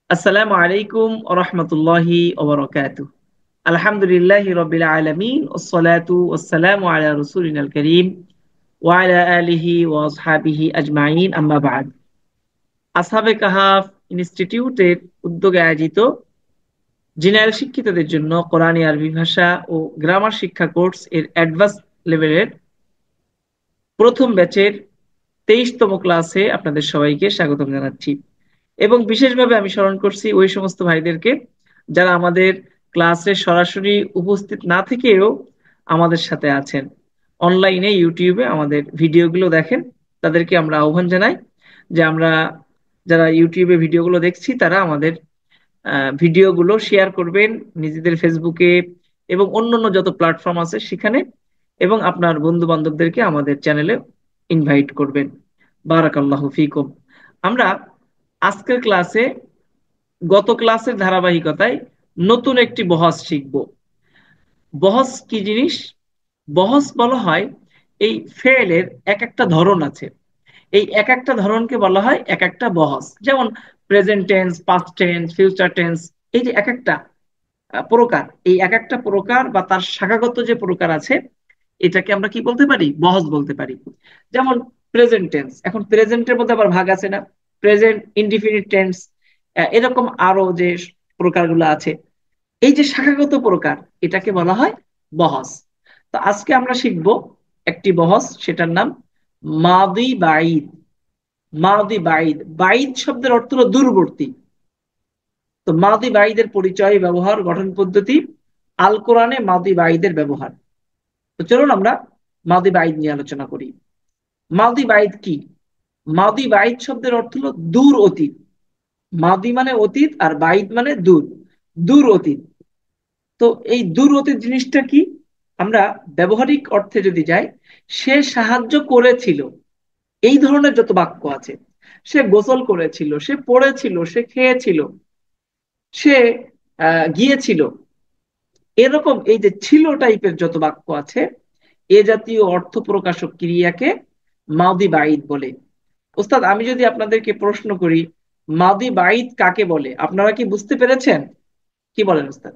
আসসালামু আলাইকুম ওয়া রাহমাতুল্লাহি ওয়া বারাকাতুহু। আলহামদুলিল্লাহি রাব্বিল আলামিন ওয়াসসালাতু ওয়াসসালামু আলা রাসূলিনাল কারীম ওয়া আলা আলিহি ওয়া আসহাবিহি আজমাইন, আম্মা বা'দ। আসহাবে কাহাফ ইনস্টিটিউটের উদ্যোগে আয়োজিত জেনারেল শিক্ষিতদের জন্য কোরআনী আরবি ভাষা ও গ্রামার শিক্ষা কোর্স এর অ্যাডভান্স লেভেলের প্রথম ব্যাচের 23তম ক্লাসে আপনাদের সবাইকে স্বাগতম জানাচ্ছি। এবং বিশেষভাবে আমি স্মরণ করছি ওই সমস্ত ভাইদেরকে যারা আমাদের ক্লাসে সরাসরি উপস্থিত না থেকেও আমাদের সাথে আছেন, অনলাইনে ইউটিউবে আমাদের ভিডিওগুলো দেখেন। তাদেরকে আমরা আহ্বান জানাই যে আমরা যারা ইউটিউবে ভিডিওগুলো দেখছি তারা আমাদের ভিডিওগুলো শেয়ার করবেন নিজেদের ফেসবুকে এবং অন্যান্য যত প্ল্যাটফর্ম আছে সেখানে, এবং আপনার বন্ধু বান্ধবদেরকে আমাদের চ্যানেলে ইনভাইট করবেন। বারাকাল্লাহু ফিকুম। আমরা আজকের ক্লাসে গত ক্লাসের ধারাবাহিকতায় নতুন একটি বহস শিখব। বহস কি জিনিস? বহস বলা হয় এই ফেলের এক একটা ধরন আছে, এই এক একটা ধরনকে বলা হয় এক একটা বহস। যেমন present tense, past tense, future tense, এই যে এক একটা প্রকার, এই এক একটা প্রকার বা তার শাখাগত যে প্রকার আছে এটাকে আমরা কি বলতে পারি? বহস বলতে পারি। যেমন প্রেজেন্ট টেন্স, এখন প্রেজেন্টের মধ্যে আবার ভাগ আছে না, প্রেজেন্ট ইনডিফিনিট টেন্স, এরকম আরো যে প্রকারগুলো আছে, এই যে শাখাগত প্রকার এটাকে বলা হয় বহস। তো আজকে আমরা শিখব একটি বহস, সেটার নাম মাদি বাইদ। মাদি বাইদ, বাইদ শব্দের অর্থ হলো দূরবর্তী। তো মাদি বাইদের পরিচয়, ব্যবহার, গঠন পদ্ধতি, আল কোরআনে মাদি বাইদের ব্যবহার। তো চলুন আমরা মাদি বাইদ নিয়ে আলোচনা করি। মাদি বাইদ কি? মাদি বাইদ শব্দের অর্থ হলো দূর অতীত। মাদি মানে অতীত আর বাইদ মানে দূর, দূর অতীত। তো এই দূর অতীত জিনিসটা কি? আমরা ব্যবহারিক অর্থে যদি যাই, সে সাহায্য করেছিল, এই ধরনের যত বাক্য আছে, সে গোসল করেছিল, সে পড়েছিল, সে খেয়েছিল, সে গিয়েছিল, এরকম এই যে ছিল টাইপের যত বাক্য আছে, এ জাতীয় অর্থ প্রকাশক ক্রিয়াকে মাদি বাইদ বলে। ওস্তাদ, আমি যদি আপনাদেরকে প্রশ্ন করি মাদি বাইদ কাকে বলে, আপনারা কি বুঝতে পেরেছেন? কি বলেন ওস্তাদ?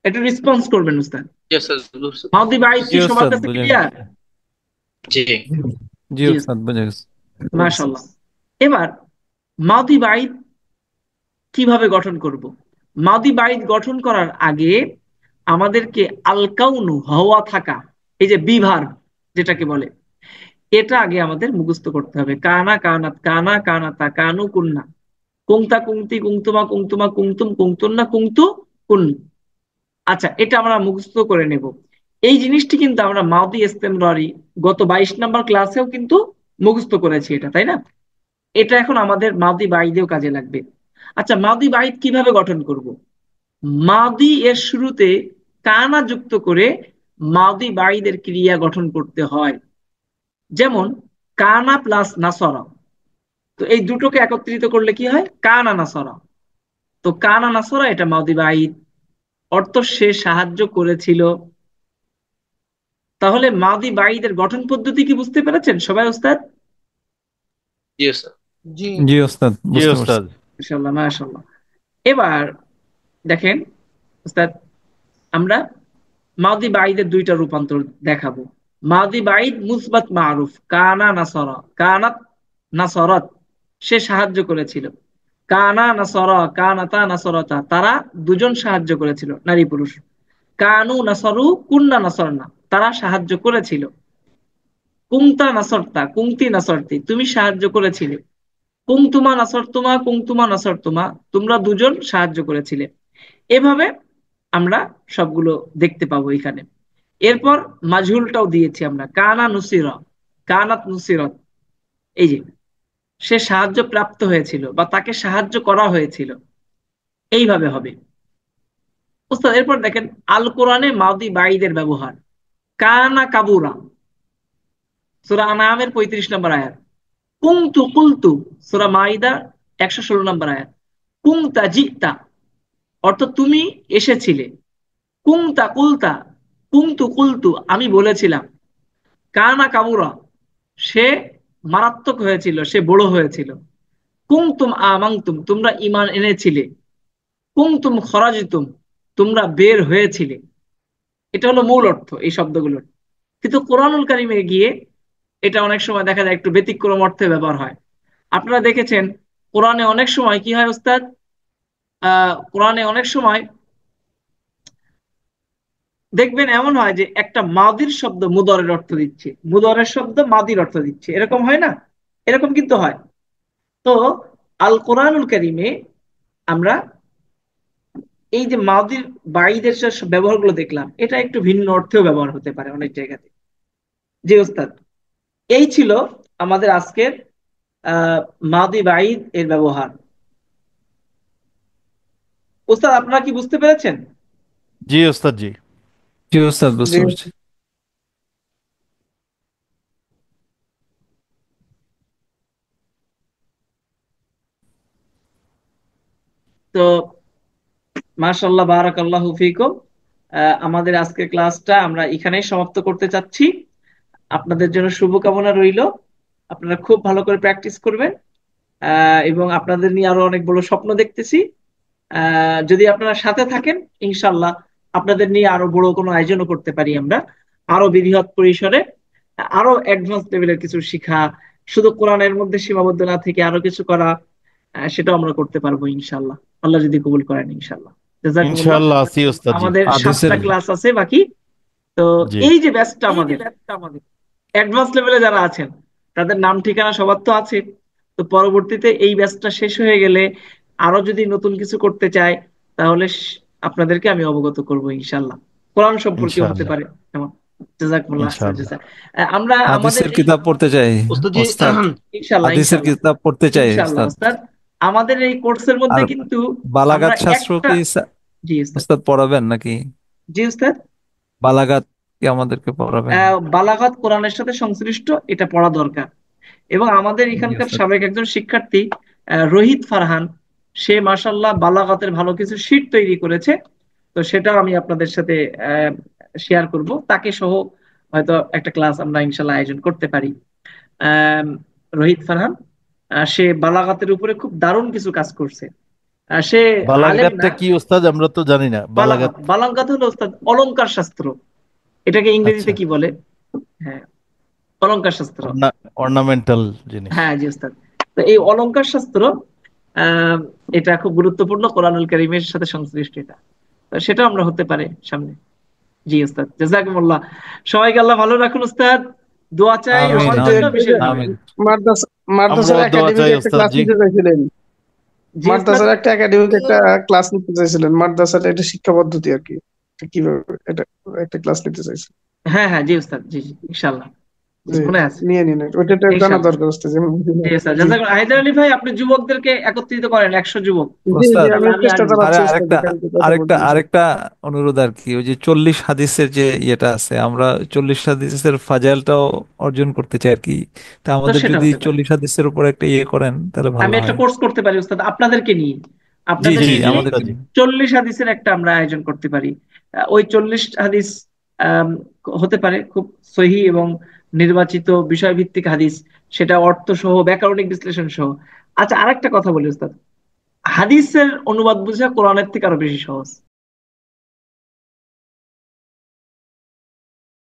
একটু রেসপন্স করবেন ওস্তাদ। জি ওস্তাদ, বুঝতে মাদি বাইদ জি কি সবার ওস্তাদ কাছে বুঝে ক্লিয়ার? গেছে। জি। জি জি ওস্তাদ বুঝে গেছে। মাশাআল্লাহ। এবার মাদি বাইদ কিভাবে গঠন করব? মাদি বাইদ গঠন করার আগে আমাদেরকে আলকাউনু, হওয়া থাকা, এই যে বিভার যেটাকে বলে, এটা আগে আমাদের মুখস্থ করতে হবে। কানা কানাত, কানা কানাতা, কানু কুন্না, কুংতা কুংতি, কুংতুমা কুংতুমা, কুংতুম কুংতুন্না, কুংতু কুন। আচ্ছা, এটা আমরা মুখস্থ করে নেব। এই জিনিসটি কিন্তু আমরা মাদি ইস্তেমরারি গত 22 নম্বর ক্লাসেও কিন্তু মুখস্থ করেছি এটা, তাই না? এটা এখন আমাদের মাদি বাইদেও কাজে লাগবে। আচ্ছা, মাদি বাইদ কিভাবে গঠন করব? মাদি এর শুরুতে কানা যুক্ত করে মাদি বাইদের ক্রিয়া গঠন করতে হয়। যেমন কানা প্লাস নাসরা, তো এই দুটোকে একত্রিত করলে কি হয়? কানা নাসরা। তো কানা নাসরা এটা মাদি বাইদ, অর্থ সে সাহায্য করেছিল। তাহলে মাদি বাইদের গঠন পদ্ধতি কি বুঝতে পেরেছেন সবাই ওস্তাদ? জি ওস্তাদ। জি। জি ওস্তাদ জি বুঝতে পারছি। ওস্তাদ। মাশাআল্লাহ মাশাআল্লাহ। এবার দেখেন ওস্তাদ, আমরা মাদি বাইদের দুইটা রূপান্তর দেখাবো। মাদি বাইদ মুসবাত মারুফ, কানা নাসরা, কানাত নাসরাত, সে সাহায্য করেছিল। কানা নাসরা, কানাতা নাসরাতা, তারা দুজন সাহায্য করেছিল, নারী পুরুষ। কানু নাসরু, কুন্না নাসরনা, তারা সাহায্য করেছিল। কুংতা নাসরতা, কুংতি নাসরতি, তুমি সাহায্য করেছিলে। কুংতুমা নাসরতুমা, কুংতুমা নাসরতুমা, তোমরা দুজন সাহায্য করেছিলে। এভাবে আমরা সবগুলো দেখতে পাবো এখানে। এরপর মাজহুলটাও দিয়েছি আমরা, কানা নুসিরা, কানাত নুসিরত, এই যে সে সাহায্য প্রাপ্ত হয়েছিল বা তাকে সাহায্য করা হয়েছিল, এইভাবে হবে ওস্তাদ। এরপর দেখেন আল কোরআনে মাদি বাইদের ব্যবহার। কানা কাবুরা, সূরা আনামের 35 নম্বর আয়াত। কুনতু কুলতু, সূরা মাইদা 116 নম্বর আয়াত। কুনতা জিতা, অর্থ তুমি এসেছিলে। কুনতা কুলতা, কুনতু কুলতু, আমি বলেছিলাম। কানা কাবুরা, সে মারাত্মক হয়েছিল, সে বড় হয়েছিল। কুনতুম আমানতুম, তোমরা ঈমান এনেছিলে। কুনতুম খরাজতুম, তোমরা বের হয়েছিলে। এটা হলো মূল অর্থ এই শব্দগুলোর। কিন্তু কোরআনুল কারিমে গিয়ে এটা অনেক সময় দেখা যায় একটু ব্যতিক্রম অর্থে ব্যবহার হয়। আপনারা দেখেছেন কোরআনে অনেক সময় কি হয় ওস্তাদ, কোরআনে অনেক সময় দেখবেন এমন হয় যে একটা মাদির শব্দ মুদরের অর্থ দিচ্ছে, মুদরের শব্দ মাদির অর্থ দিচ্ছে, এরকম হয় না? এরকম কিন্তু হয়। তো আল কোরআনুল কারিমে আমরা এই যে মাদির বাইদের যে ব্যবহারগুলো দেখলাম, এটা একটু ভিন্ন অর্থেও ব্যবহার হতে পারে অনেক জায়গাতে। জি ওস্তাদ, এই ছিল আমাদের আজকের আহ মাদি বাইদ এর ব্যবহার। ওস্তাদ আপনারা কি বুঝতে পেরেছেন? জি ওস্তাদ জি। জি ওস্তাদ, জি। বুঝতে পারছি। তো মাশাআল্লাহ বারাকাল্লাহু ফিকুম। আমাদের আজকের ক্লাসটা আমরা এখানেই সমাপ্ত করতে চাচ্ছি। আপনাদের জন্য শুভকামনা রইল। আপনারা খুব ভালো করে প্র্যাকটিস করবেন, এবং আপনাদের নিয়ে আরো অনেক বড় স্বপ্ন দেখতেছি। যদি আপনারা সাথে থাকেন, ইনশাল্লাহ আপনাদের নিয়ে আরো বড় কোনো আয়োজনও করতে পারি আমরা, আরো বৃহৎ পরিসরে, আরো অ্যাডভান্স লেভেলের কিছু শিখা, শুধু কোরআনের মধ্যে সীমাবদ্ধ না থেকে আরো কিছু করা, সেটাও আমরা করতে পারবো ইনশাল্লাহ, আল্লাহ যদি কবুল করেন ইনশাল্লাহ। জাযাকুমুল্লাহ। ইনশাআল্লাহ আছি ওস্তাদ জি। আমাদের হাদিসের 7টা ক্লাস আছে বাকি। তো জি এই যে ব্যাচটা আমাদের অ্যাডভান্স লেভেলে যারা আছেন, তাদের নাম ঠিকানা সবার তো আছে। তো পরবর্তীতে এই ব্যাচটা শেষ হয়ে গেলে আরো যদি নতুন কিছু করতে চায়, তাহলে আপনাদেরকে আমি অবগত করব ইনশাল্লাহ। কোরআন সম্পর্কেও হতে ইনশাআল্লাহ পারে এমন। জাযাকুমুল্লাহ আহসান ইনশাআল্লাহ। জাযা। আমরা আমাদের হাদিসের এই কিতাব পড়তে চাই ওস্তাদ জি। ওস্তাদ। ইনশাল্লাহ হাদিসের ইনশাল্লাহ কিতাব পড়তে চাই ইনশাল্লাহ ওস্তাদ। ওস্তাদ, আমাদের এই কোর্সের মধ্যে আর কিন্তু আমরা বালাগাত শাস্ত্র একটা, কি জি ওস্তাদ, ওস্তাদ পড়াবেন নাকি? জি ওস্তাদ। বালাগাত কি আমাদেরকে পড়াবেন? বালাগাত কোরআনের সাথে সংশ্লিষ্ট, এটা পড়া দরকার। এবং আমাদের জি এখানকার ওস্তাদ। সাবেক একজন শিক্ষার্থী রোহিত ফারহান, সে মাশাল্লাহ বালাগাতের ভালো কিছু শীট তৈরি করেছে। তো সেটাও আমি আপনাদের সাথে শেয়ার করব, তাকে সহ হয়তো একটা ক্লাস আমরা ইনশাল্লাহ আয়োজন করতে পারি। আহ, রোহিত ফারহান, সে বালাগাতের উপরে খুব দারুণ কিছু কাজ করছে। সে আলেম বালাঘাটটা না। কি ওস্তাদ? আমরা তো জানি না বালাঘাট। বালাগাত, বালাগাত হলো ওস্তাদ অলংকার শাস্ত্র। এটাকে ইংরেজিতে আচ্ছা, কি বলে? হ্যাঁ, অলংকার শাস্ত্র। অর্নামেন্টাল জিনিস। হ্যাঁ জি ওস্তাদ। তো এই অলংকার শাস্ত্র, আহ, এটা খুব গুরুত্বপূর্ণ, কোরআনুল কারীমের সাথে সংশ্লিষ্ট এটা। তো সেটা আমরা হতে পারে সামনে। জি ওস্তাদ, জাযাকুমুল্লাহ। সবাইকে আল্লাহ ভালো রাখুন ওস্তাদ। দোয়া চাই আমিন আমার ওস্তাদ জন্য আমিন বিশেষভাবে। আমিন। মাদ্রাসা মাদ্রাসার আমরাও দোয়া একাডেমিক চাই একটা ওস্তাদ ক্লাস জি। নিতে চাইছিলেন। জি ওস্তাদ। মাদ্রাসার একটা একাডেমিক একটা ক্লাস নিতে চাইছিলেন, মাদ্রাসার এটা শিক্ষা পদ্ধতি আর কি, এটা কিভাবে এটা একটা ক্লাস নিতে চাইছিলেন। হ্যাঁ হ্যাঁ জি ওস্তাদ, জি জি ইনশাআল্লাহ, জি জি, মনে আছে। নিয়ে নিন ওইটা জানা ইনশাআল্লাহ দরকার ওস্তাদ, যেমন জি ওস্তাদ। জি হায়দার আলী ভাই, আপনি যুবকদেরকে একত্রিত করেন, 100 যুবক। জি জি, ওস্তাদ, আমি ইনশাআল্লাহ আমি চেষ্টা আনবো। আরে চালাচ্ছি ওস্তাদ, আরেকটা কালকে কথা আরেকটা বলবো ইনশাআল্লাহ। আরেকটা অনুরোধ আর কি, ওই যে 40 হাদিসের যে ইয়েটা আছে, আমরা 40 হাদিসের ফাজাইলটাও অর্জন করতে চাই আর কি। তা তো আমাদের সেটা যদি হতে পারে। 40 হাদিসের উপর একটা ইয়ে করেন তাহলে আমি ভালো একটা হয়। কোর্স করতে পারি ওস্তাদ আপনাদেরকে নিয়ে। জি জি, আপনাদেরকে জি নিয়ে ওস্তাদ আমাদেরকে জি। নিন। 40 হাদিসের একটা আমরা আয়োজন করতে পারি। ওই 40 হাদিস আম, হতে পারে খুব সহি এবং নির্বাচিত বিষয়ভিত্তিক হাদিস, সেটা অর্থ সহ ব্যাকরণিক বিশ্লেষণ সহ। আচ্ছা, আরেকটা কথা বলি ওস্তাদ, হাদিসের অনুবাদ বোঝা কোরআনের থেকে আরো বেশি সহজ।